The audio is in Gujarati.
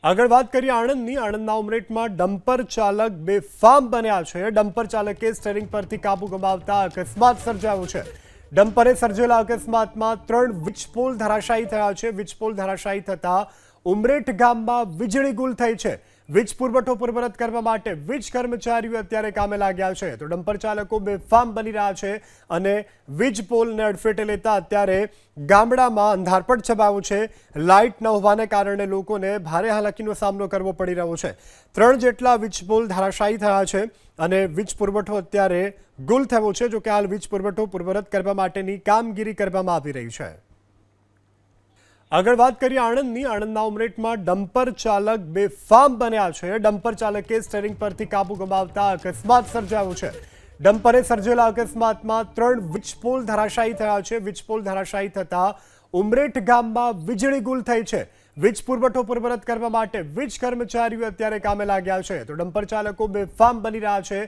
આગળ વાત કરીએ આણંદના ઉમરેઠમાં ડમ્પર ચાલક બેફામ બન્યા છે। ડમ્પર ચાલકે સ્ટીયરિંગ પરથી કાબુ ગુમાવતા અકસ્માત સર્જાયો છે। ડમ્પરે સર્જેલા અકસ્માતમાં 3 વીજપોલ ધરાશાયી થયા છે। વીજપોલ ધરાશાયી થતા ઉમરેઠ ગામમાં વીજળી ગુલ થઈ છે। વીજ પુરવઠો પૂર્વવત કરવા માટે વીજ કર્મચારીઓ અત્યારે કામે લાગ્યા છે, તો ડમ્પર ચાલકો બેફામ બની રહ્યા છે અને વીજ પોલને અડફેટે લેતા અત્યારે ગામડામાં અંધારપટ છવાયું છે। લાઇટ ન હોવાને કારણે લોકોને ભારે હાલાકીનો સામનો કરવો પડી રહ્યો છે। 3 જેટલા વીજ પોલ ધરાશાયી થયા છે અને વીજ પુરવઠો અત્યારે ગુલ થયો છે। જો કે હાલ વીજ પુરવઠો પૂર્વવત કરવા માટેની કામગીરી કરવામાં આવી રહી છે। આગળ વાત કરીએ આણંદના ઉમરેઠમાં ડમ્પર ચાલક બેફામ બન્યા છે। ડમ્પર ચાલકે સ્ટીયરિંગ પરથી કાબુ ગુમાવતા અકસ્માત સર્જાયો છે। ડમ્પરે સર્જેલા અકસ્માતમાં 3 વીજપોલ ધરાશાયી થયા છે। વીજપોલ ધરાશાયી થતા ઉમરેઠ ગામમાં વીજળી ગુલ થઈ છે। વીજ પુરવઠો પૂર્વવત કરવા માટે વીજ કર્મચારીઓ અત્યારે કામે લાગ્યા છે, તો ડમ્પર ચાલકો બેફામ બની રહ્યા છે।